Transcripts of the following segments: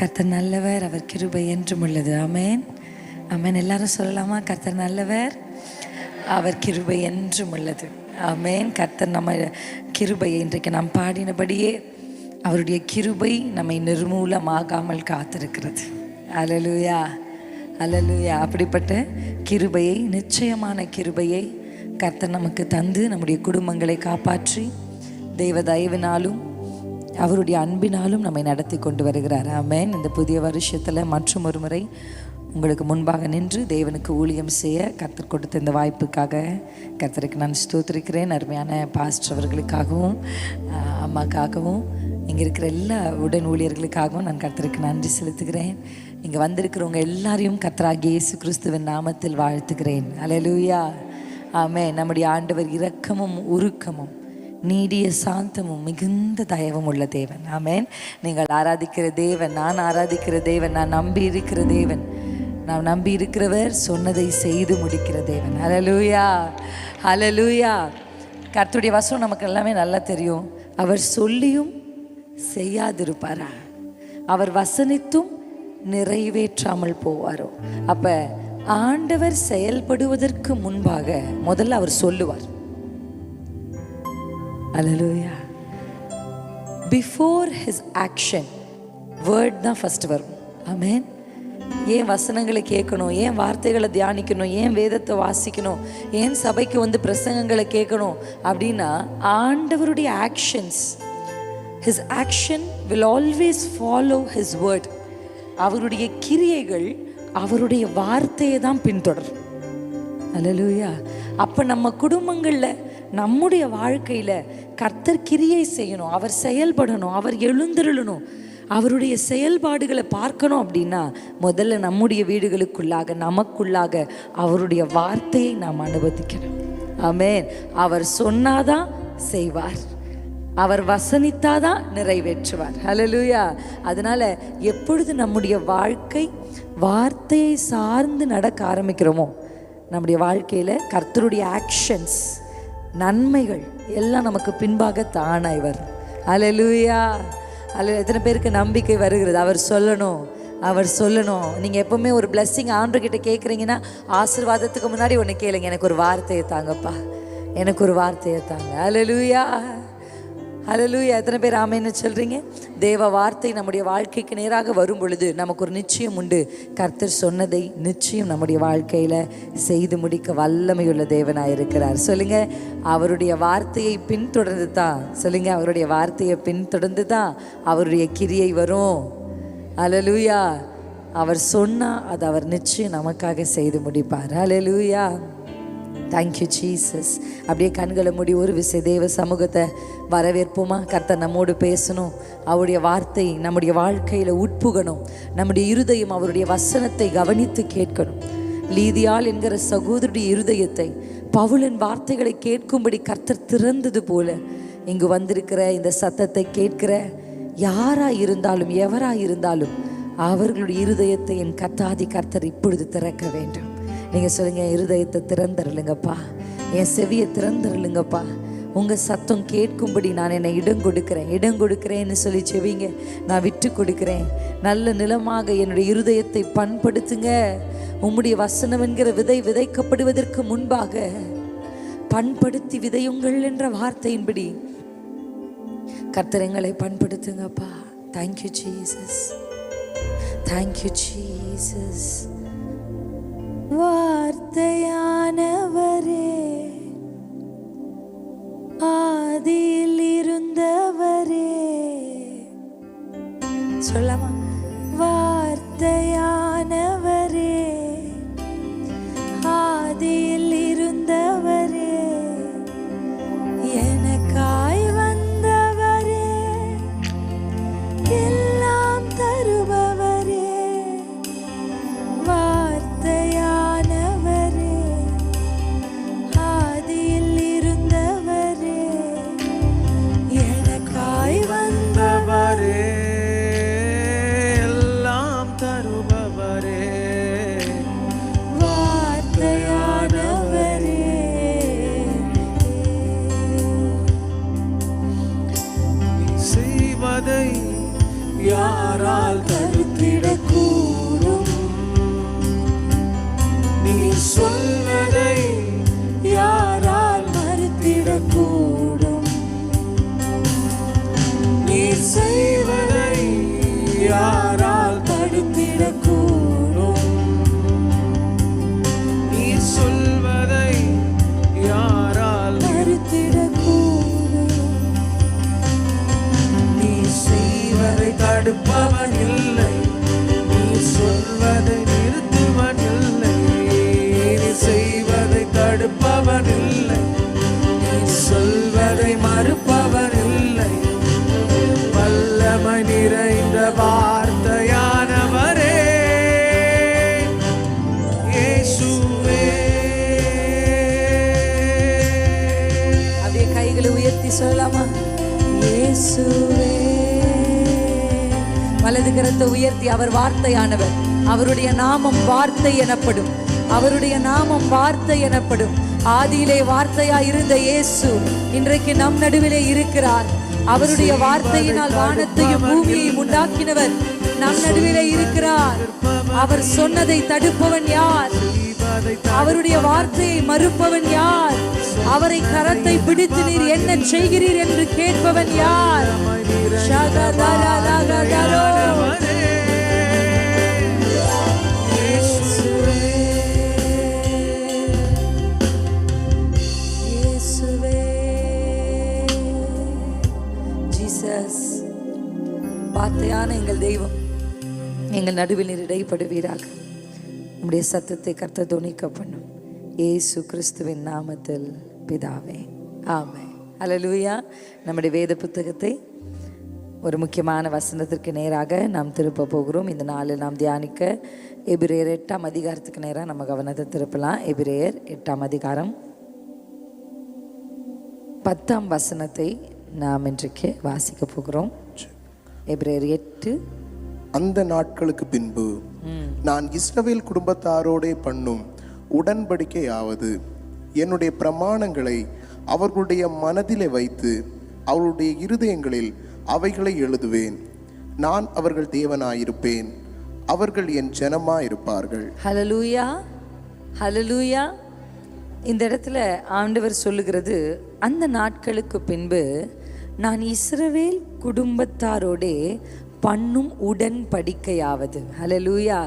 கர்த்தர் நல்லவர், அவர் கிருபை என்றும் உள்ளது. ஆமேன், ஆமேன். எல்லாரும் சொல்லலாமா? கர்த்தர் நல்லவர், அவர் கிருபை என்றும் உள்ளது. ஆமேன். கர்த்தர் நம்ம கிருபையை இன்றைக்கு நாம் பாடினபடியே அவருடைய கிருபை நம்மை நிர்மூலமாகாமல் காத்திருக்கிறது. அல்லேலூயா, அல்லேலூயா. அப்படிப்பட்ட கிருபையை, நிச்சயமான கிருபையை கர்த்தர் நமக்கு தந்து நம்முடைய குடும்பங்களை காப்பாற்றி தெய்வ தயவினாலும் அவருடைய அன்பினாலும் நம்மை நடத்தி கொண்டு வருகிறார். ஆமேன். இந்த புதிய வருஷத்தில் மற்றும் ஒரு முறை உங்களுக்கு முன்பாக நின்று தேவனுக்கு ஊழியம் செய்ய கர்த்தர் கொடுத்த இந்த வாய்ப்புக்காக கர்த்தருக்கு நான் ஸ்தோத்திரிக்கிறேன். அருமையான பாஸ்டர் அவர்களுக்காகவும் அம்மாக்காகவும் இங்கே இருக்கிற எல்லா உடன் ஊழியர்களுக்காகவும் நான் கர்த்தருக்கு நன்றி செலுத்துகிறேன். இங்கே வந்திருக்கிறவங்க எல்லாரையும் கர்த்தராகிய இயேசு கிறிஸ்துவின் நாமத்தில் வாழ்த்துகிறேன். அல்லேலூயா, ஆமென். நம்முடைய ஆண்டவர் இரக்கமும் உருக்கமும் நீடிய சாந்தமும் மிகுந்த தயவும் உள்ள தேவன். ஆமென். நீங்கள் ஆராதிக்கிற தேவன், நான் ஆராதிக்கிற தேவன், நான் நம்பி இருக்கிற தேவன், நான் நம்பி இருக்கிறவர் சொன்னதை செய்து முடிக்கிற தேவன். அல்லேலூயா, அல்லேலூயா. கர்த்தருடைய வசனம் நமக்கு எல்லாமே நல்லா தெரியும். அவர் சொல்லியும் செய்யாதிருப்பாரா? அவர் வசனித்தும் நிறைவேற்றாமல் போவாரோ? அப்ப ஆண்டவர் செயல்படுவதற்கு முன்பாக முதல்ல அவர் சொல்லுவார். அல்லேலூயா. பிஃபோர் ஹிஸ் ஆக்ஷன் வேர்ட் தான் ஃபர்ஸ்ட் வரும். ஆமென். ஏன் வசனங்களை கேட்கணும், ஏன் வார்த்தைகளை தியானிக்கணும், ஏன் வேதத்தை வாசிக்கணும், ஏன் சபைக்கு வந்து பிரசங்கங்களை கேட்கணும் அப்படின்னா ஆண்டவருடைய actions, his action will always follow his word. அவருடைய கிரியைகள் அவருடைய வார்த்தையை தான் பின்தொடரும். அல்லேலூயா. அப்போ நம்ம குடும்பங்களில், நம்முடைய வாழ்க்கையில் கர்த்தர் கிரியை செய்யணும், அவர் செயல்படணும், அவர் எழுந்திருளணும், அவருடைய செயல்பாடுகளை பார்க்கணும் அப்படின்னா முதல்ல நம்முடைய வீடுகளுக்குள்ளாக, நமக்குள்ளாக அவருடைய வார்த்தையை நாம் அனுமதிக்கணும். ஆமென். அவர் சொன்னாதான் செய்வார், அவர் வசனித்தாதான் நிறைவேற்றுவார். அல்லேலூயா. அதனால எப்பொழுது நம்முடைய வாழ்க்கை வார்த்தையை சார்ந்து நடக்க ஆரம்பிக்கிறோமோ நம்முடைய வாழ்க்கையில் கர்த்தருடைய ஆக்ஷன்ஸ், நன்மைகள் எல்லாம் நமக்கு பின்பாக தானாய் வரும். அல்லேலூயா. அல்ல எத்தனை பேருக்கு நம்பிக்கை வருகிறது? அவர் சொல்லணும், அவர் சொல்லணும். நீங்கள் எப்போவுமே ஒரு பிளெஸ்ஸிங் ஆண்டவர்கிட்ட கேட்குறீங்கன்னா ஆசீர்வாதத்துக்கு முன்னாடி ஒன்று கேளுங்க, எனக்கு ஒரு வார்த்தையை தாங்கப்பா, எனக்கு ஒரு வார்த்தையை தாங்க. அல்லேலூயா, அல்லேலூயா. எத்தனை பேர் ஆமேன்னு சொல்கிறீங்க? தேவ வார்த்தை நம்முடைய வாழ்க்கைக்கு நேராக வரும் பொழுது நமக்கு ஒரு நிச்சயம் உண்டு. கர்த்தர் சொன்னதை நிச்சயம் நம்முடைய வாழ்க்கையில் செய்து முடிக்க வல்லமையுள்ள தேவனாக இருக்கிறார். சொல்லுங்க, அவருடைய வார்த்தையை பின்தொடர்ந்து தான், சொல்லுங்க, அவருடைய வார்த்தையை பின்தொடர்ந்து தான் அவருடைய கிரியை வரும். அல்லேலூயா. அவர் சொன்னால் அது அவர் நிச்சயம் நமக்காக செய்து முடிப்பார். அல்லேலூயா. Thank you Jesus. அப்படியே கண்களை மூடி ஒரு விசை தேவ சமூகத்தை வரவேற்போமா? கர்த்தர் நம்மோடு பேசணும், அவருடைய வார்த்தை நம்முடைய வாழ்க்கையில் உட்புகணும், நம்முடைய இருதயம் அவருடைய வசனத்தை கவனித்து கேட்கணும். லீதியாள் என்கிற சகோதரியுடைய இருதயத்தை பவுலின் வார்த்தைகளை கேட்கும்படி கர்த்தர் திறந்தது போல இங்கு வந்திருக்கிற இந்த சத்தத்தை கேட்கிற யாராக இருந்தாலும் எவராக இருந்தாலும் அவர்களுடைய இருதயத்தை என் கர்த்தாதி கர்த்தர் இப்பொழுது திறக்க வேண்டும். நீங்கள் சொல்லுங்கள், என் இருதயத்தை திறந்துருளுங்கப்பா, என் செவியை திறந்துருளுங்கப்பா, உங்கள் சத்தம் கேட்கும்படி நான் என்னை இடம் கொடுக்குறேன், இடம் கொடுக்குறேன்னு சொல்லி செவிங்க. நான் விட்டு கொடுக்குறேன். நல்ல நிலமாக என்னுடைய இருதயத்தை பண்படுத்துங்க. உம்முடைய வசனம் என்கிற விதை விதைக்கப்படுவதற்கு முன்பாக பண்படுத்தி விதையுங்கள் என்ற வார்த்தையின்படி கர்த்தர் எங்களை பண்படுத்துங்கப்பா. Thank you Jesus, thank you Jesus. வார்த்தையானவரே, ஆதியில் இருந்தவரே, சொல்லலாமா? வார்த்தையானவரே, ஆதியில் இருந்தவரே, எனக்காய் வந்தவரே, எல்லாம் தருபவரே, எல்லாம் தருபவர் வலது கரத்தை உயர்த்தி, அவர் வார்த்தையானவர், அவருடைய நாமம் வார்த்தை எனப்படும், அவருடைய நாமம் வார்த்தை எனப்படும். ஆதியிலே வார்த்தையாய் இருந்த இயேசு இன்றைக்கு நம் நடுவிலே இருக்கிறார். அவருடைய வார்த்தையினால் வானத்தையும் பூமியையும் உண்டாக்கினவர் நம் நடுவிலே இருக்கிறார். அவர் சொன்னதை தடுப்பவன் யார்? அவருடைய வார்த்தையை மறுப்பவன் யார்? அவரை கரத்தை பிடித்து நீர் என்ன செய்கிறீர் என்று கேட்பவன் யார்? ஜீசஸ், வார்த்தையான எங்கள் தெய்வம், எங்கள் நடுவில் நீர் இடைப்படுவீராக. நம்முடைய சத்தத்தை கர்த்தர் துணிக்க பண்ணும் இயேசு கிறிஸ்துவின் நாமத்தில் பிதாவே, ஆமென். அல்லேலூயா. நம்முடைய வேத புத்தகத்தை ஒரு முக்கியமான வசனத்திற்கு நேராக நாம் திருப்ப போகிறோம். இந்த நாளில் நாம் தியானிக்க எபிரேயர் 8ஆம் அதிகாரத்துக்கு நேராக நம்ம கவனத்தை திருப்பலாம். எபிரேயர் 8ஆம் அதிகாரம் 10ஆம் வசனத்தை நாம் இன்றைக்கு வாசிக்க போகிறோம். எபிரேயர் 8. அந்த நாட்களுக்கு பின்பு நான் இஸ்ரவேல் குடும்பத்தாரோடே பண்ணும் உடன்படிக்கையாவது, என்னுடைய பிரமாணங்களை அவர்களுடைய மனதிலே வைத்து அவர்களுடைய இருதயங்களில் அவைகளை எழுதுவேன். நான் அவர்கள் தேவனாயிருப்பேன், அவர்கள் என் ஜனமாயிருப்பார்கள். ஹல்லேலூயா, ஹல்லேலூயா. இந்த இடத்துல ஆண்டவர் சொல்லுகிறது, அந்த நாட்களுக்கு பின்பு நான் இஸ்ரவேல் குடும்பத்தாரோடே பண்ணும் உடன்படிக்கையாவது. ஹல்லேலூயா,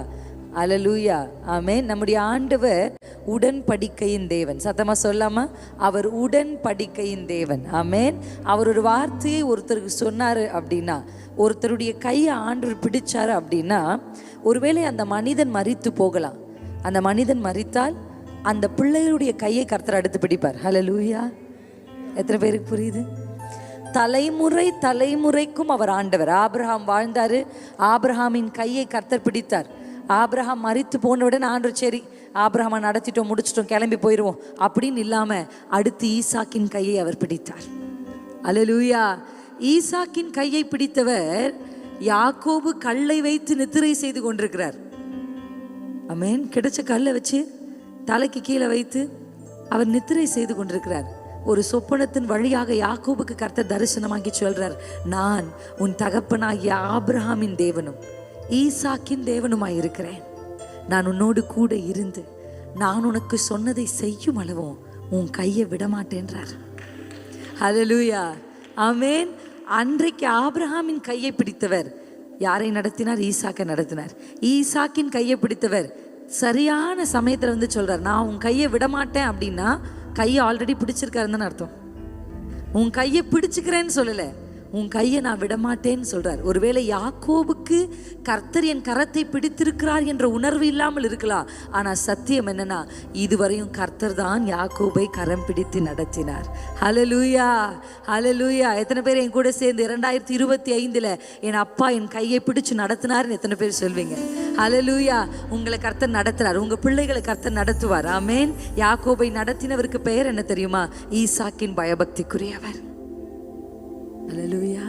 ஹல்லேலூயா, ஆமென். நம்முடைய ஆண்டவர் உடன்படிக்கையின் தேவன். சத்தமா சொல்லாமா? அவர் உடன்படிக்கையின் தேவன். ஆமென். அவர் ஒரு வார்த்தையை ஒருத்தருக்கு சொன்னாரு அப்படின்னா, ஒருத்தருடைய கையை ஆண்டவர் பிடிச்சாரு அப்படின்னா, ஒருவேளை அந்த மனிதன் மரித்து போகலாம். அந்த மனிதன் மரித்தால் அந்த பிள்ளைகளுடைய கையை கர்த்தர் அடுத்து பிடிப்பார். ஹல்லேலூயா. எத்தனை பேருக்கு புரியுது? தலைமுறை தலைமுறைக்கும் அவர் ஆண்டவர். ஆபிரகாம் வாழ்ந்தாரு, ஆபிரகாமின் கையை கர்த்தர் பிடித்தார். ஆபிரகாம் மரித்து போனவுடன் ஆண்டவர் சரி ஆபிரகாமை நடத்திட்டோம், முடிச்சிட்டோம், கிளம்பி போயிடுவோம் அப்படின்னு இல்லாம அடுத்து ஈசாக்கின் கையை அவர் பிடித்தார். அல்லேலூயா. ஈசாக்கின் கையை பிடித்தவர் யாக்கோபு கல்லை வைத்து நித்திரை செய்து கொண்டிருக்கிறார். ஆமென். கிடைச்ச கல்லை வச்சு தலைக்கு கீழே வைத்து அவர் நித்திரை செய்து கொண்டிருக்கிறார். ஒரு சொப்பனத்தின் வழியாக யாக்கோபுக்கு கர்த்தர் தரிசனமாகி சொல்றார், நான் உன் தகப்பனாகிய ஆபிரகாமின் தேவனும் ஈசாக்கின் தேவனுமாய் இருக்கிறேன். நான் உன்னோடு கூட இருந்து நான் உனக்கு சொன்னதை செய்யும் அளவும் உன் கையை விடமாட்டேன்றார். ஹல்லேலூயா, ஆமென். அன்றைக்கு ஆபிரகாமின் கையை பிடித்தவர் யாரை நடத்தினார்? ஈசாக்கை நடத்தினார். ஈசாக்கின் கையை பிடித்தவர் சரியான சமயத்தில் வந்து சொல்றார், நான் உன் கையை விடமாட்டேன் அப்படின்னா கையை ஆல்ரெடி பிடிச்சிருக்காருன்னு அர்த்தம். உன் கையை பிடிச்சுக்கிறேன்னு சொல்லலை, உன் கையை நான் விடமாட்டேன்னு சொல்றார். ஒருவேளை யாக்கோபுக்கு கர்த்தர் என் கரத்தை பிடித்திருக்கிறார் என்ற உணர்வு இல்லாமல் இருக்கலாம். ஆனால் சத்தியம் என்னன்னா, இதுவரையும் கர்த்தர் தான் யாக்கோபை கரம் பிடித்து நடத்தினார். ஹல்லேலூயா, ஹல்லேலூயா. எத்தனை பேர் என் கூட சேர்ந்து 2025 என் அப்பா என் கையை பிடிச்சு நடத்தினார்னு எத்தனை பேர் சொல்வீங்க? ஹல்லேலூயா. உங்களை கர்த்தர் நடத்துறார், உங்க பிள்ளைகளை கர்த்தர் நடத்துவார். ஆமென். யாக்கோபை நடத்தினவருக்கு பெயர் என்ன தெரியுமா? ஈசாக்கின் பயபக்திக்குரியவர். அல்லேலூயா,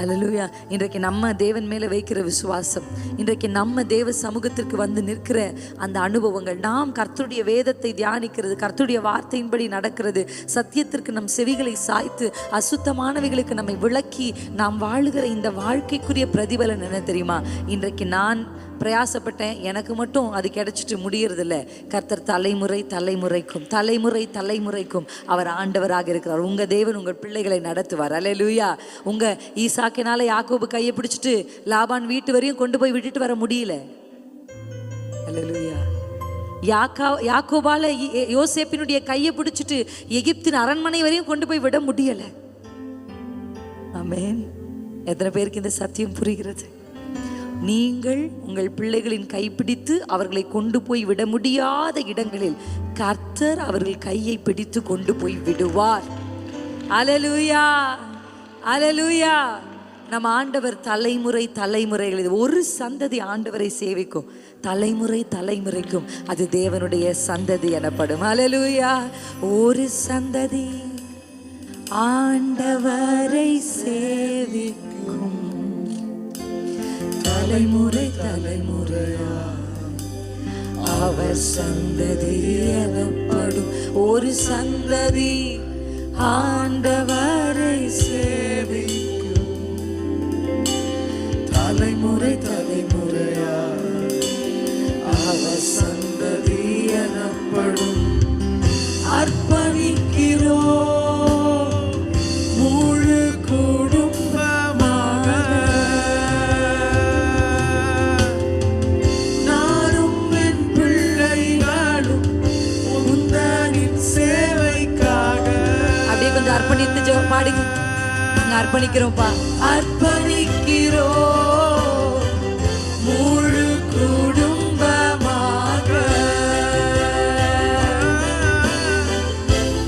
அல்லேலூயா. இன்றைக்கு நம்ம தேவன் மேலே வைக்கிற விசுவாசம், இன்றைக்கு நம்ம தேவ சமூகத்திற்கு வந்து நிற்கிற அந்த அனுபவங்கள், நாம் கர்த்தருடைய வேதத்தை தியானிக்கிறது, கர்த்தருடைய வார்த்தையின்படி நடக்கிறது, சத்தியத்திற்கு நம் செவிகளை சாய்த்து அசுத்தமானவைகளுக்கு நம்மை விளக்கி நாம் வாழுகிற இந்த வாழ்க்கைக்குரிய பிரதிபலன் என்ன தெரியுமா? இன்றைக்கு நான் பிரயாசப்பட்டேன், எனக்கு மட்டும் அது கிடைச்சிட்டு முடியறதில்ல. கர்த்தர் தலைமுறை தலைமுறைக்கும் தலைமுறை தலைமுறைக்கும் அவர் ஆண்டவராக இருக்கிறார். உங்க தேவன் உங்கள் பிள்ளைகளை நடத்துவார். அல்லேலூயா. உங்க ஈசாக்கினால யாக்கோபு கையை பிடிச்சிட்டு லாபான் வீட்டு வரையும் கொண்டு போய் விட்டுட்டு வர முடியல. அல்லேலூயா. யாக்கோபால யோசேப்பினுடைய கையை பிடிச்சிட்டு எகிப்தின் அரண்மனை வரையும் கொண்டு போய் விட முடியல. ஆமென். எத்தனை பேருக்கு இந்த சத்தியம் புரிகிறது? நீங்கள் உங்கள் பிள்ளைகளின் கைப்பிடித்து அவர்களை கொண்டு போய் விட முடியாத இடங்களில் கர்த்தர் அவர்கள் கையை பிடித்து கொண்டு போய் விடுவார். அல்லேலூயா, அல்லேலூயா. நம்ம ஆண்டவர் தலைமுறை தலைமுறைகள், ஒரு சந்ததி ஆண்டவரை சேவிக்கும், தலைமுறை தலைமுறைக்கும் அது தேவனுடைய சந்ததி எனப்படும். அல்லேலூயா. ஒரு சந்ததி ஆண்டவரை சேவிக்கும் தலைமுறை தலைமுறையா அவர் சந்ததி எனப்படும் ஒரு சந்ததி ஆண்டவரை சேவிக்கும் தலைமுறை தலைமுறையா அவர் சந்ததி எனப்படும். அர்ப்பணிக்கிறோ முழு குடும்பமாக நானும் என் பிள்ளைகளும் உந்தனின் சேவைக்காக. அப்படியே கொஞ்சம் அர்ப்பணித்து பாடுங்க. நாங்க அர்ப்பணிக்கிறோம்ப்பா. அர்ப்பணிக்கிறோம் முழு குடும்பமாக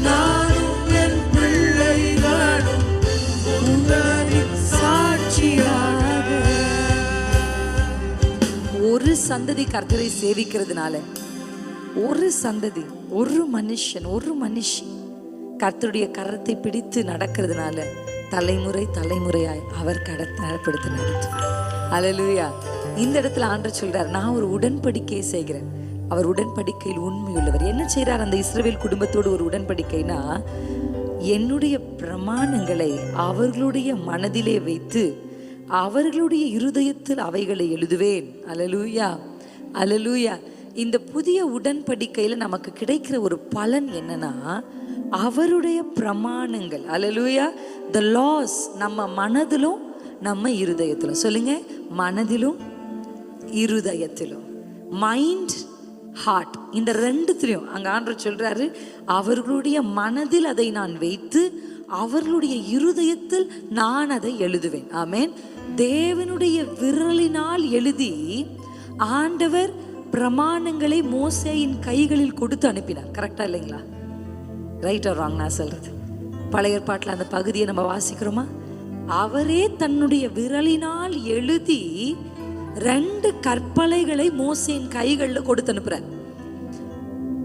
நானும் என் பிள்ளைகளும் உந்தனின் சாட்சியாக. ஒரு சந்ததி கர்த்தரை சேவிக்கிறதுனால, ஒரு சந்ததி, ஒரு மனுஷன், ஒரு மனுஷி கர்த்தருடைய கரத்தை பிடித்து நடக்கிறதுனால தலைமுறை தலைமுறையாய் அவர் கடத்தப்படுத்தி நடத்துவார். அல்லேலூயா. இந்த இடத்துல ஆண்டவர் சொல்றார், நான் ஒரு உடன்படிக்கையை செய்கிறேன். அவர் உடன்படிக்கையில் உண்மையுள்ளவர். என்ன செய்றார் அந்த இஸ்ரவேல் குடும்பத்தோடு ஒரு உடன்படிக்கைனா, என்னுடைய பிரமாணங்களை அவர்களுடைய மனதிலே வைத்து அவர்களுடைய இருதயத்தில் அவைகளை எழுதுவேன். அல்லேலூயா, அல்லேலூயா. இந்த புதிய உடன்படிக்கையில் நமக்கு கிடைக்கிற ஒரு பலன் என்னன்னா, அவருடைய பிரமாணங்கள், அல்லேலூயா, the laws நம்ம மனதிலும் நம்ம இருதயத்திலும். சொல்லுங்க, மனதிலும் இருதயத்திலும். மைண்ட், ஹார்ட், இந்த ரெண்டுத்திலையும் அங்க ஆண்டவர் சொல்றாரு, அவர்களுடைய மனதில் அதை நான் வைத்து அவர்களுடைய இருதயத்தில் நான் அதை எழுதுவேன். ஆமென். தேவனுடைய விரலினால் எழுதி ஆண்டவர் பிரமாணங்களை மோசேயின் கைகளில் கொடுத்து அனுப்பினார். கரெக்டா இல்லைங்களா? ரைட் ஆர் ராங் நான் சொல்றது? பழைய ஏற்பாட்டில் அந்த பகுதியை நம்ம வாசிக்கிறோமா? அவரே தன்னுடைய விரலினால் எழுதி 2 கற்பலைகளை மோசேயின் கைகளில் கொடுத்து அனுப்புறார்.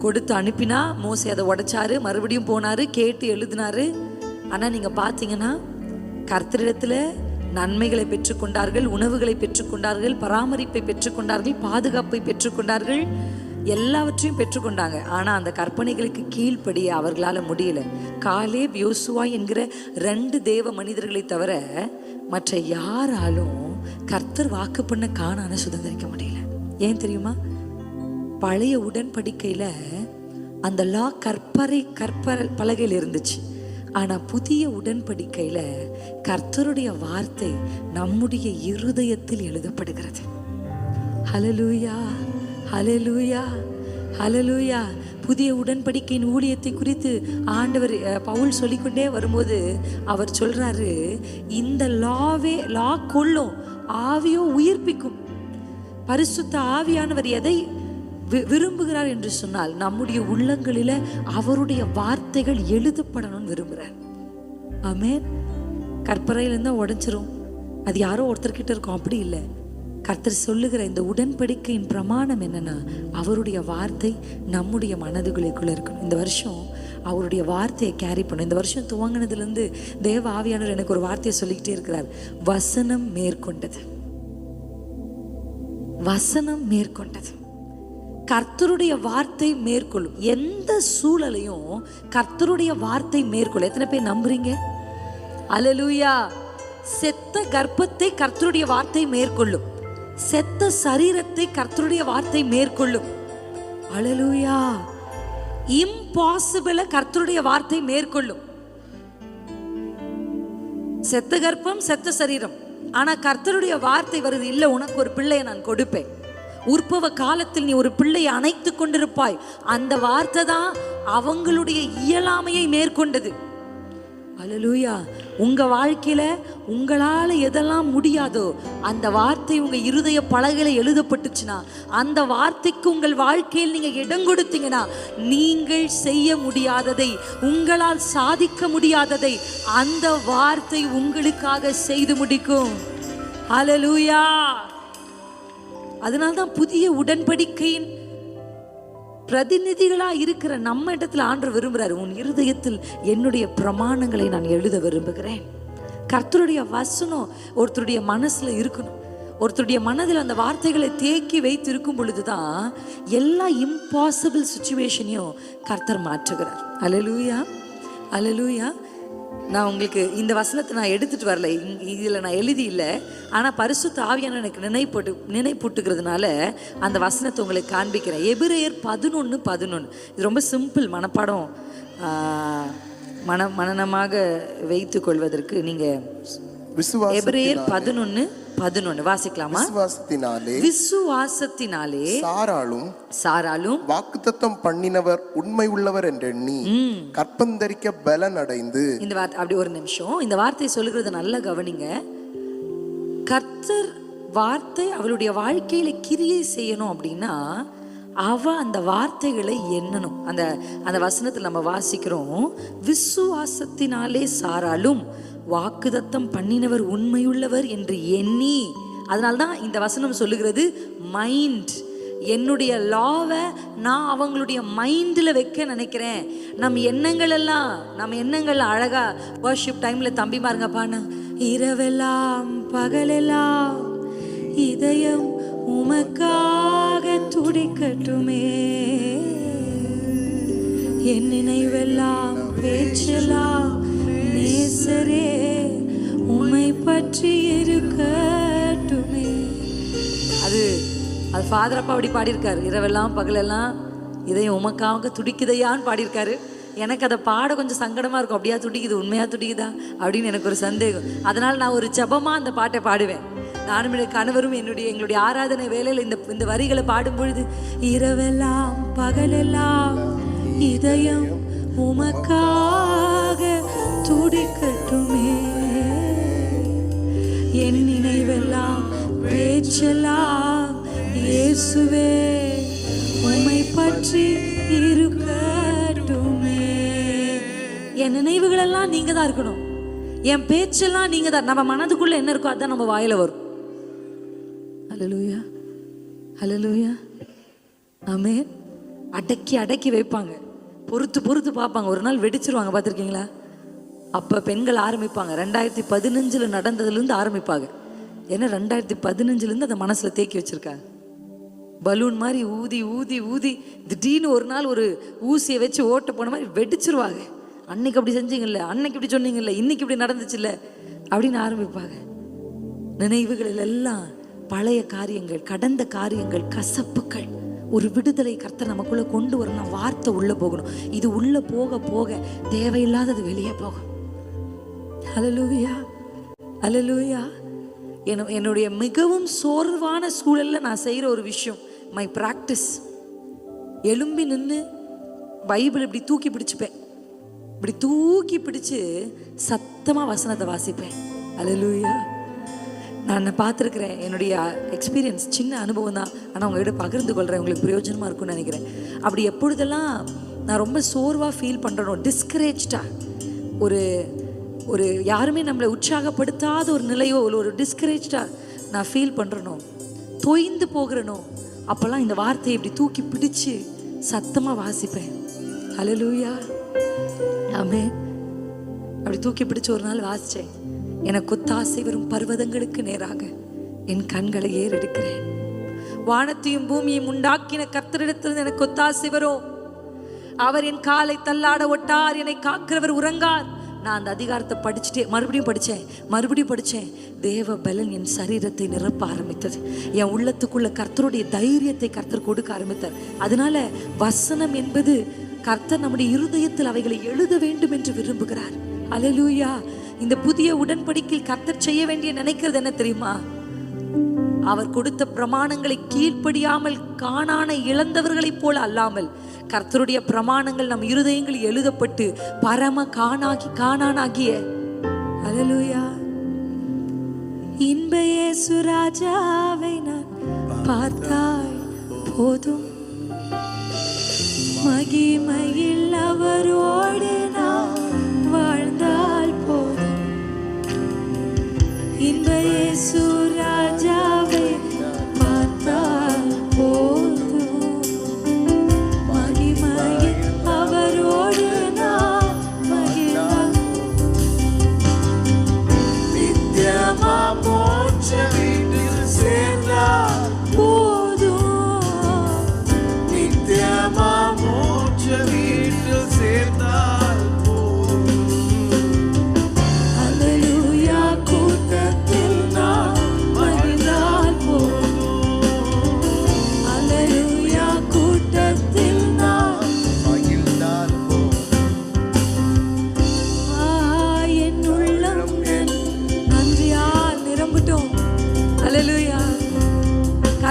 கொடுத்து அனுப்பினா மோசே அதை உடைச்சாரு, மறுபடியும் போனாரு, கேட்டு எழுதினாரு. ஆனா நீங்க பாத்தீங்கன்னா கர்த்தரிடத்துல நன்மைகளை பெற்றுக்கொண்டார்கள், உணவுகளை பெற்றுக்கொண்டார்கள், பராமரிப்பை பெற்றுக்கொண்டார்கள், பாதுகாப்பை பெற்றுக்கொண்டார்கள், எல்லாவற்றையும் பெற்றுக்கொண்டாங்க. ஆனா அந்த கற்பனைகளுக்கு கீழ்ப்படிய அவர்களால முடியல. காலேப், யோசுவா என்கிற 2 தேவ மனிதர்களை தவிர மற்ற யாராலும் கர்த்தர் வாக்கு பண்ண கானானை சுதந்திரிக்க முடியல. ஏன் தெரியுமா? பழைய உடன்படிக்கையில அந்த லா கற்பரை பலகையில் இருந்துச்சு. ஆனா புதிய உடன்படிக்கையில கர்த்தருடைய வார்த்தை நம்முடைய இருதயத்தில் எழுதப்படுகிறது. ஹல்லேலூயா, ஹல்லேலூயா, ஹல்லேலூயா. புதிய உடன்படிக்கையின் ஊழியத்தை குறித்து ஆண்டவர் பவுல் சொல்லிக்கொண்டே வரும்போது அவர் சொல்றாரு, இந்த லா கொல்லும், ஆவியோ உயிர்ப்பிக்கும். பரிசுத்த ஆவியானவர் எதை விரும்புகிறார் என்று சொன்னால், நம்முடைய உள்ளங்களில அவருடைய வார்த்தைகள் எழுதப்படணும்னு விரும்புகிறார். ஆமென். கற்பறையில இருந்தா உடைச்சிரும், அது யாரோ ஒருத்தர்கிட்ட இருக்கும், அப்படி இல்லை. கர்த்தர் சொல்லுகிற இந்த உடன்படிக்கையின் பிரமாணம் என்னன்னா, அவருடைய வார்த்தை நம்முடைய மனதுகளுக்குள்ள இருக்கணும். இந்த வருஷம் அவருடைய வார்த்தையை கேரி பண்ணும். இந்த வருஷம் துவங்கினதுலேருந்து தேவ ஆவியானவர் எனக்கு ஒரு வார்த்தையை சொல்லிக்கிட்டே இருக்கிறார். வசனம் மேற்கொண்டது, வசனம் மேற்கொண்டது. கர்த்தருடைய வார்த்தை மேற்கொள்ளும். எந்த சூழலையும் கர்த்தருடைய வார்த்தை மேற்கொள்ளும். எத்தனை பேர் நம்புறீங்க? அல்லேலூயா. செத்த கர்ப்பத்தை கர்த்தருடைய வார்த்தை மேற்கொள்ளும். செத்த சரீரத்தை கர்த்தருடைய வார்த்தை மேற்கொள்ளும். அல்லேலூயா. இம்பாசிபிள கர்த்தருடைய வார்த்தை மேற்கொள்ளும். செத்த கர்ப்பம், செத்த சரீரம். ஆனா கர்த்தருடைய வார்த்தை வருது, இல்ல உனக்கு ஒரு பிள்ளையை நான் கொடுப்பேன், உற்பவ காலத்தில் நீ ஒரு பிள்ளையை அணைத்து கொண்டிருப்பாய். அந்த வார்த்தை தான் அவங்களுடைய இயலாமையை மேற்கொண்டது. அல்லேலூயா. உங்க வாழ்க்கையில உங்களால எதெல்லாம் முடியாதோ அந்த வார்த்தை உங்க இருதய பலகையில எழுதப்பட்டுச்சுன்னா, அந்த வார்த்தைக்கு உங்கள் வாழ்க்கையில் நீங்க இடம் கொடுத்தீங்கன்னா, நீங்கள் செய்ய முடியாததை, உங்களால் சாதிக்க முடியாததை அந்த வார்த்தை உங்களுக்காக செய்து முடிக்கும். அல்லேலூயா. அதனால்தான் புதிய உடன்படிக்கையின் பிரதிநிதிகளா இருக்கிற நம்ம இடத்துல ஆண்டவர் விரும்புறாரு, உன் இருதயத்தில் என்னுடைய பிரமாணங்களை நான் எழுத விரும்புகிறேன். கர்த்தருடைய வசனம் ஒருத்தருடைய மனசுல இருக்கணும். ஒருத்தருடைய மனதில் அந்த வார்த்தைகளை தேக்கி வைத்து இருக்கும் பொழுதுதான் எல்லா இம்பாசிபிள் சுச்சுவேஷனையும் கர்த்தர் மாற்றுகிறார். அல்லேலூயா, அல்லேலூயா. நான் உங்களுக்கு இந்த வசனத்தை நான் எடுத்துட்டு வரல, இதில் நான் எழுதி இல்லை, ஆனால் பரிசுத்த ஆவியான எனக்கு நினைப்பூட்டுகிறதுனால அந்த வசனத்தை உங்களுக்கு காண்பிக்கிறேன். எபிரேயர் 11:11. இது ரொம்ப சிம்பிள், மனப்பாடம் மனனமாக வைத்துக் கொள்வதற்கு. நீங்கள் எபிரேயர் 11:11 வாசிக்கலாமா? விசுவாசத்தினாலே சாராளும் வாக்குத்தத்தம் பண்ணினவர் உண்மை உள்ளவர் என்றெண்ணி கற்பந்தரிக்க பலன் அடைந்து. இந்த வார்த்தை அப்படி ஒரு நிமிஷம், இந்த வார்த்தையை சொல்லுகிறத நல்லா கவனிங்க. கர்த்தர் வார்த்தை அவளுடைய வாழ்க்கையில கிரியை செய்யணும் அப்படின்னா அவ அந்த வார்த்தைகளை எண்ணணும். அந்த அந்த வசனத்தில் நம்ம வாசிக்கிறோம், விசுவாசத்தினாலே சாராளும் வாக்குதத்தம் பண்ணினவர் உண்மையுள்ளவர் என்று எண்ணி. அதனால்தான் இந்த வசனம் சொல்லுகிறது மைண்ட். என்னுடைய லாவை நான் அவங்களுடைய மைண்டில் வைக்க நினைக்கிறேன். நம்ம எண்ணங்கள் அழகா வர்ஷிப் டைம்ல தம்பிமாருங்க பாருங்க, இரவெல்லாம் பகலெல்லாம் இதயம் உமக்காக துடிக்கட்டுமே, என் நினைவெல்லாம் பேச்செல்லாம் நேசரே உம்மை பற்றி இருக்கட்டுமே. அது ஃபாதர் அப்பா அப்படி பாடியிருக்காரு. இரவெல்லாம் பகலெல்லாம் இதயம் உமக்காக துடிக்குதையான்னு பாடியிருக்காரு. எனக்கு அதை பாட கொஞ்சம் சங்கடமாக இருக்கும். அப்படியா துடிக்குது, உண்மையாக துடிக்குதா அப்படின்னு எனக்கு ஒரு சந்தேகம். அதனால் நான் ஒரு ஜபமாக அந்த பாட்டை பாடுவேன். நானும் என்னுடைய கணவரும் எங்களுடைய ஆராதனை வேலையில் இந்த வரிகளை பாடும் பொழுது, இரவெல்லாம் பகலெல்லாம் இதயம் உமக்காக துடிக்கட்டுமே, என் நினைவெல்லாம் பேச்செல்லாம் இயேசுவே உம்மை பற்றி இருக்கட்டுமே. என் நினைவுகளெல்லாம் நீங்க தான் இருக்கணும், என் பேச்செல்லாம் நீங்க தான். நம்ம மனதுக்குள்ள என்ன இருக்கோ அதான் நம்ம வாயில வரும். ஹல்லேலூயா, ஹல்லேலூயா, ஆமென். அடக்கி வைப்பாங்க, பொறுத்து பார்ப்பாங்க. ஒரு நாள் வெடிச்சிருவாங்க, பார்த்துருக்கீங்களா? அப்போ பெண்கள் ஆரம்பிப்பாங்க. 2015 நடந்ததுலேருந்து ஆரம்பிப்பாங்க. ஏன்னா 2015 அந்த மனசில் தேக்கி வச்சுருக்காங்க. பலூன் மாதிரி ஊதி ஊதி ஊதி திடீர்னு ஒரு நாள் ஒரு ஊசியை வச்சு ஓட்ட போன மாதிரி வெடிச்சிருவாங்க. அன்னைக்கு அப்படி செஞ்சீங்கல்ல, அன்னைக்கு இப்படி சொன்னீங்கல்ல, இன்னைக்கு இப்படி நடந்துச்சுல்ல அப்படின்னு ஆரம்பிப்பாங்க. நினைவுகளில் எல்லாம் பழைய காரியங்கள், கடந்த காரியங்கள், கசப்புகள். ஒரு விடுதலை கர்த்தர் நமக்குள்ள கொண்டு வரணும். வார்த்தை உள்ள போகணும். இது உள்ள போக போக தேவையில்லாதது வெளியே போகும். ஹல்லேலூயா, ஹல்லேலூயா. என்னுடைய மிகவும் சோர்வான சூழல்ல நான் செய்யற ஒரு விஷயம், மை பிராக்டிஸ், எழும்பி நின்று பைபிள் இப்படி தூக்கி பிடிச்சுப்பேன். இப்படி தூக்கி பிடிச்சு சத்தமா வசனத்தை வாசிப்பேன். ஹல்லேலூயா. நான் பார்த்துருக்குறேன், என்னுடைய எக்ஸ்பீரியன்ஸ், சின்ன அனுபவம் தான், ஆனால் உங்கள்கிட்ட பகிர்ந்து கொள்கிறேன், உங்களுக்கு பிரயோஜனமாக இருக்கும்னு நினைக்கிறேன். அப்படி எப்பொழுதெல்லாம் நான் ரொம்ப சோர்வாக ஃபீல் பண்ணுறனோ, டிஸ்கரேஜ்டாக, ஒரு யாருமே நம்மளை உற்சாகப்படுத்தாத ஒரு நிலையோ, ஒரு டிஸ்கரேஜ்டாக நான் ஃபீல் பண்ணுறனோ, தொய்ந்து போகிறனோ, அப்போல்லாம் இந்த வார்த்தையை இப்படி தூக்கி பிடிச்சு சத்தமாக வாசிப்பேன். ஹல்லேலூயா, ஆமென். அப்படி தூக்கி பிடிச்சு ஒரு நாள் வாசித்தேன். எனக்கு ஒத்தாசை வரும் பர்வதங்களுக்கு நேராக என் கண்களை ஏறெடுக்கிறேன். வானத்தையும் பூமியையும் உண்டாக்கின கர்த்தரிடத்திலிருந்து எனக்கு ஒத்தாசை வரும். அவர் என் காலை தள்ளாட ஒட்டார், என்னை காக்கிறவர் உறங்கார். நான் அந்த அதிகாரத்தை படிச்சுட்டே மறுபடியும் படித்தேன். தேவ பலன் என் சரீரத்தை நிரப்ப ஆரம்பித்தது. என் உள்ளத்துக்குள்ள கர்த்தருடைய தைரியத்தை கர்த்தர் கொடுக்க ஆரம்பித்தார். அதனால வசனம் என்பது கர்த்தர் நம்முடைய இருதயத்தில் அவைகளை எழுத வேண்டும் என்று விரும்புகிறார். அல்லேலூயா. இந்த புதிய உடன்படிக்கையில் கர்த்தர் செய்ய வேண்டிய நினைக்கிறது என்ன தெரியுமா? அவர் கொடுத்த பிரமாணங்களை கீழ்ப்படியாமல் காணானை இழந்தவர்களைப் போல அல்லாமல், கர்த்தருடைய பிரமாணங்கள் நம் இருதயங்களில் எழுதப்பட்டு பரம காணானாகிய அல்லேலூயா இன்ப இயேசு ராஜாவை நான் பார்த்தால் போதும், மகிமையில் அவரோடு நான் வாழ்ந்தால் போதும். இன்ப இயேசு ராஜாவை பார்த்தால் போதும்,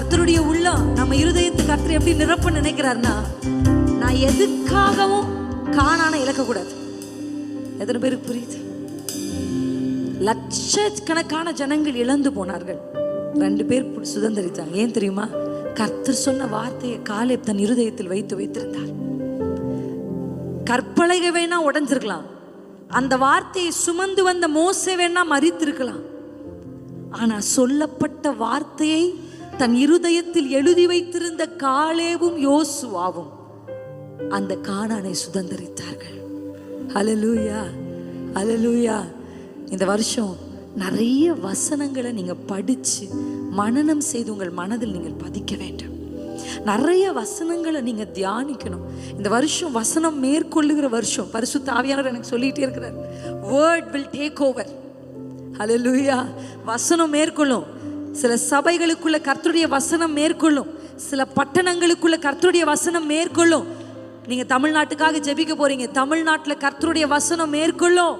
கர்த்தருடைய உள்ளம் நம்ம இருதயத்தை கர்த்தர் எப்படி நிரப்ப நினைக்கிறார்னா, நான் எதுக்காகவும் காணான இழக்கக்கூடாது. எத்தனை பேருக்கு புரியுது? லட்சக்கணக்கான ஜனங்கள் இழந்து போனார்கள், 2 பேர் சுதந்திரித்தாங்க. ஏன் தெரியுமா? கர்த்தர் சொன்ன வார்த்தையை காலேப் தன் இருதயத்தில் வைத்திருந்தார். கற்பலகை வேணா உடைஞ்சிருக்கலாம், அந்த வார்த்தையை சுமந்து வந்த மோசே வேணா மரித்திருக்கலாம். ஆனா சொல்லப்பட்ட வார்த்தையை தன் இருதயத்தில் எழுதி வைத்திருந்த காலேவும் யோசுவாவும் அந்த கானானை சுதந்திரித்தார்கள். ஹல்லேலூயா, ஹல்லேலூயா. இந்த வருஷம் நிறைய வசனங்களை நீங்க படிச்சு மனனம் செய்து உங்கள் மனதில் நீங்கள் பதிக்க வேண்டும். நிறைய வசனங்களை நீங்க தியானிக்கணும். இந்த வருஷம் வசனம் மேற்கொள்ளுகிற வருஷம். பரிசுத்த ஆவியானவர் எனக்கு சொல்லிட்டே இருக்கிறார், word will take over. ஹல்லேலூயா. வசனம் மேற்கொள்ளும். சில சபைகளுக்குள்ள கர்த்தருடைய வசனம் மேற்கொள்ளும், சில பட்டணங்களுக்குள்ள கர்த்தருடைய வசனம் மேற்கொள்ளும். நீங்க தமிழ்நாட்டுக்காக ஜெபிக்க போறீங்க, தமிழ்நாட்டுல கர்த்தருடைய வசனம் மேற்கொள்ளும்.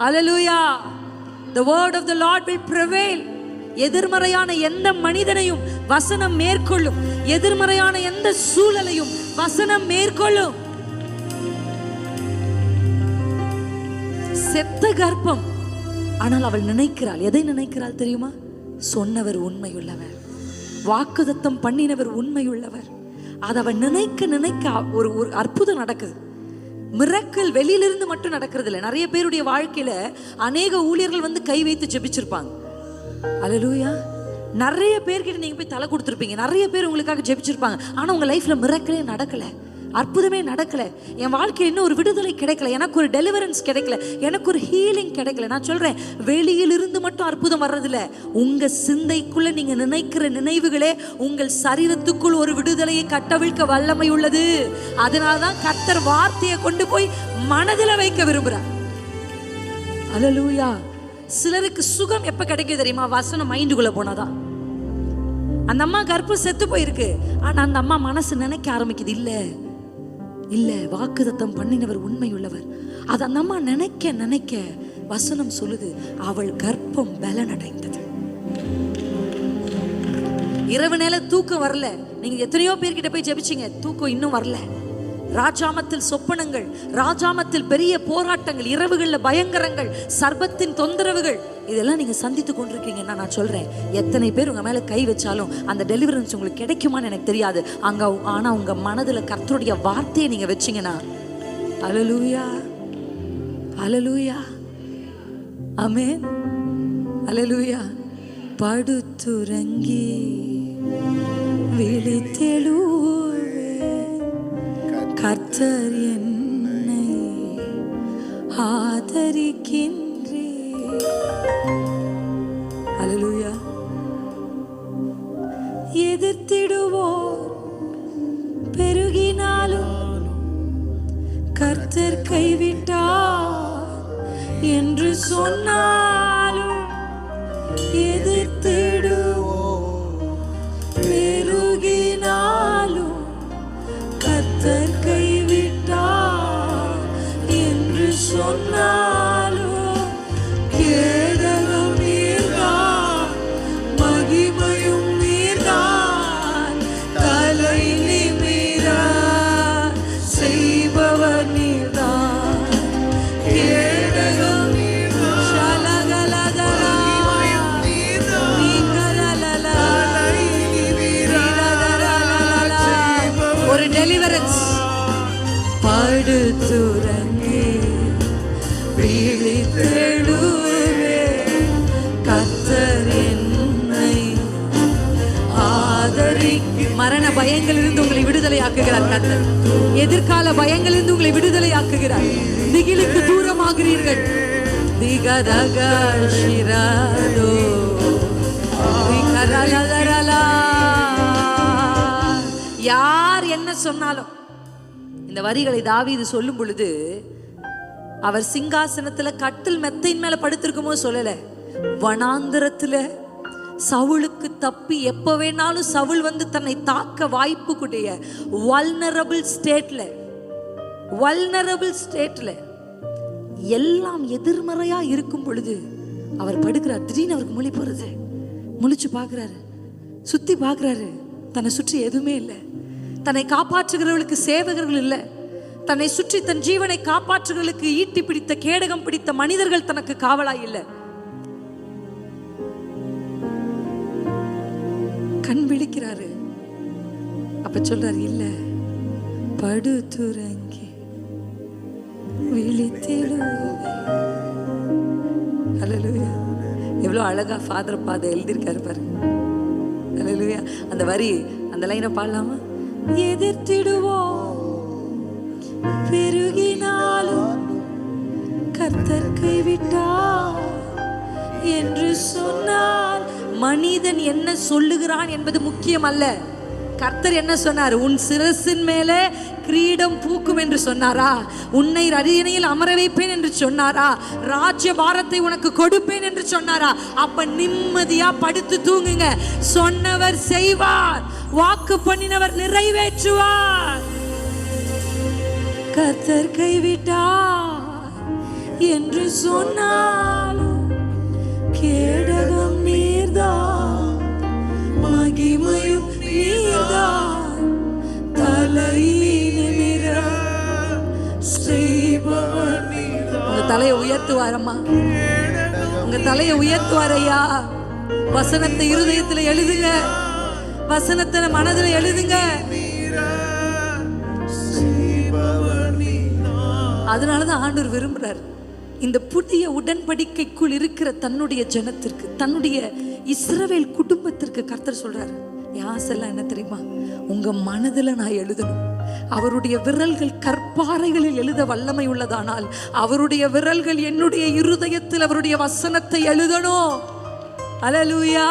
ஹல்லேலூயா. The word of the Lord will prevail. எதிர்மறையான எந்த மனிதனையும் வசனம் மேற்கொள்ளும், எதிர்மறையான எந்த சூழலையும் வசனம் மேற்கொள்ளும். செத்த கர்ப்பம், ஆனால் அவள் நினைக்கிறாள். எதை நினைக்கிறாள் தெரியுமா? சொன்னவர் உண்மையுள்ளவர், வாக்குத்தத்தம் பண்ணினவர் உண்மையுள்ளவர். அதை அவள் நினைக்க நினைக்க ஒரு அற்புதம் நடக்குது. மிரக்கல் வெளியிலிருந்து மட்டும் நடக்கிறது இல்லை. நிறைய பேருடைய வாழ்க்கையில அநேக ஊழியர்கள் வந்து கை வைத்து ஜெபிச்சிருப்பாங்க. அல்லேலூயா. நிறைய பேர்கிட்ட நீங்க போய் தலை கொடுத்துருப்பீங்க, நிறைய பேர் உங்களுக்காக ஜெபிச்சிருப்பாங்க. ஆனா உங்க லைஃப்ல மிரக்கலே நடக்கல, அற்புதமே நடக்கல. என் வாழ்க்கையில் இன்னும் ஒரு விடுதலை கிடைக்கல, எனக்கு ஒரு டெலிவரன்ஸ் கிடைக்கல, எனக்கு ஒரு ஹீலிங் கிடைக்கல. நான் சொல்றேன், வெளியிலிருந்து மட்டும் அற்புதம் வர்றதில்ல, உங்க சிந்தைக்குள்ள நீங்க நினைக்கிற நினைவுகளே உங்கள் சரீரத்துக்குள் ஒரு விடுதலையை கட்டவிழ்க்க வல்லமை உள்ளது. அதனாலதான் கர்த்தர் வார்த்தையை கொண்டு போய் மனதில் வைக்க விரும்புறார். அல்லேலூயா. சிலருக்கு சுகம் எப்ப கிடைக்கும் தெரியுமா? வசனம் மைண்டுக்குள்ள போனாதான். அந்த அம்மா கர்ப்பம் செத்து போயிருக்கு, ஆனா அந்த அம்மா மனசு நினைக்க ஆரம்பிக்குது, இல்ல இல்ல வாக்குத்தத்தம் பண்ணினவர் உண்மையுள்ளவர். அது அந்த அம்மா நினைக்க நினைக்க வசனம் சொல்லுது, அவள் கர்ப்பம் பலனடைந்தது. இரவு நேர தூக்கம் வரல. நீங்க எத்தனையோ பேர்கிட்ட போய் ஜெபிச்சீங்க, தூக்கம் இன்னும் வரல. ராஜாமத்தில் சொப்பனங்கள், ராஜாமத்தில் பெரிய போராட்டங்கள், இரவுகள்ல பயங்கரங்கள், சர்பத்தின் தொந்தரவுகள், இதெல்லாம் நீங்க சந்தித்து கொண்டிருக்கீங்கன்னா நான் சொல்றேன், எத்தனை பேர் உங்க மேல கை வச்சாலும் அந்த டெலிவரன்ஸ் உங்களுக்கு கிடைக்குமான்னு எனக்கு தெரியாது. ஆனா உங்க மனதுல கர்த்தருடைய வார்த்தையை நீங்க வச்சீங்கன்னா, அல்லேலூயா, அல்லேலூயா, ஆமென், அல்லேலூயா. படுத்துறங்கி விழித்தெழு கர்த்தர் என்னை ஆதரிக்கின்றே. அல்லேலூயா. எதிர்த்திடுவோர் பெருகினாலும் கர்த்தர் கைவிட்டார் என்று சொன்னாலும், எதிர்த்திடுவோர் பெருகினாலும் கர்த்தர் கைவிட்டார் என்று சொன்னாலும், கேடகம் நீர்தான், மகிமையும் நீர்தான், தலை நிமிர செய்பவர் நீர்தான். கேடகம் நீர்தான், ஷலகலகலா, நீங்கலலலா, ஒரு டெலிவரன்ஸ். படுத்துறங்கி விழித்தெழுவே கர்த்தர் என்னை ஆதரிக்கு. மரண பயங்களிலிருந்து உங்களை விடுதலை ஆக்குகிறார் கர்த்தர். எதிர்கால பயங்களிலிருந்து உங்களை விடுதலை ஆக்குகிறார். திகிலுக்கு தூரமாகிறீர்கள். திகதக ஷிராதோ விகரலதரலா. யார் என்ன சொன்னாலும், இந்த வரிகளை தாவீது சொல்லும் பொழுது அவர் சிங்காசனத்துல கட்டில் மெத்தையின் மேல படுத்திருக்குமோ சொல்லல, வனாந்திரத்துல சவுலுக்கு தப்பி எப்ப வேணாலும் சவுல் வந்து தன்னை தாக்க வாய்ப்பு கூடிய வல்னரபிள் ஸ்டேட்ல எல்லாம் எதிர்மறையா இருக்கும் பொழுது அவர் படுக்கிறார். திடீர்னு அவருக்கு முழிப்பு வருது. முழிச்சு பார்க்கிறாரு, சுத்தி பார்க்குறாரு, தன்னை சுற்றி எதுவுமே இல்லை. தன்னை காப்பாற்றுகிறவர்களுக்கு சேவகர்கள் இல்லை. தன்னை சுற்றி தன் ஜீவனை காப்பாற்றுகளுக்கு ஈட்டி பிடித்த கேடகம் பிடித்த மனிதர்கள் தனக்கு காவலாய் இல்லை. கண் விழிக்கிறாரு. அப்ப சொல்றாரு, இல்ல படுத்துறங்கி விழித்திடுவே. அல்லேலூயா. எவ்வளோ அழகா ஃபாதர் பாதை எழுதியிருக்காரு பாருங்க. அல்லேலூயா. அந்த வரி, அந்த லைனை பாடலாமா? எதிர்த்திடுவோம் பெருகினாலும் கர்த்தர் கைவிட்டார் என்று சொன்னார். மனிதன் என்ன சொல்லுகிறான் என்பது முக்கியம் அல்ல. கர்த்தர் என்ன சொன்னார்? உன் சிரசின் மேலே கிரீடம் பூக்கும் என்று சொன்னாரா? உன்னை அரியணையில் அமர வைப்பேன் என்று சொன்னாரா? ராஜ்ய பாரத்தை உனக்கு கொடுப்பேன் என்று சொன்னாரா? அப்ப நிம்மதியா படுத்து தூங்குங்க. சொன்னவர் செய்வார், வாக்கு பண்ணினவர் நிறைவேற்றுவார். கர்த்தர் கைவிட்டார் என்று சொன்னாலும் கேடகம் நீர்தான், மகிமையும் நீர்தான், தலையினிமிர செய்பவர் நீர்தான். உங்க தலையை உயர்த்துவாரம்மா, உங்க தலையை உயர்த்துவாரையா. வசனத்தை இருதயத்தில் எழுதுங்க, வசனத்தை மனதில் எழுதுங்க. அதனாலதான் ஆண்டவர் விரும்புறார், இந்த புதிய உடன்படிக்கைக்குள் இருக்கிற தன்னுடைய ஜனத்திற்கு, தன்னுடைய இஸ்ரவேல் குடும்பத்திற்கு கர்த்தர் சொல்றாரு, யாசெல்லாம் என்ன தெரியுமா? உங்க மனதுல நான் எழுதணும். அவருடைய விரல்கள் கற்பாறைகளில் எழுத வல்லமை உள்ளதானால் அவருடைய விரல்கள் என்னுடைய இருதயத்தில் அவருடைய வசனத்தை எழுதணும். அல்லேலூயா,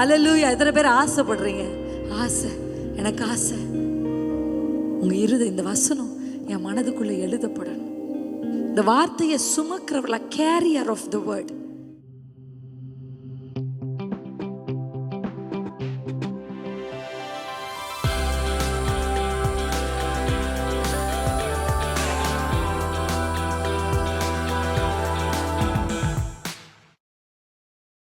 அல்லேலூயா. எத்தனை பேர் ஆசைப்படுறீங்க? ஆசை, எனக்கு ஆசை. உங்க இருதயம், இந்த வசனம் என் மனதுக்குள்ள எழுதப்படணும். இந்த வார்த்தையை சுமக்கிறவள கேரியர் ஆஃப் த வேர்ட்.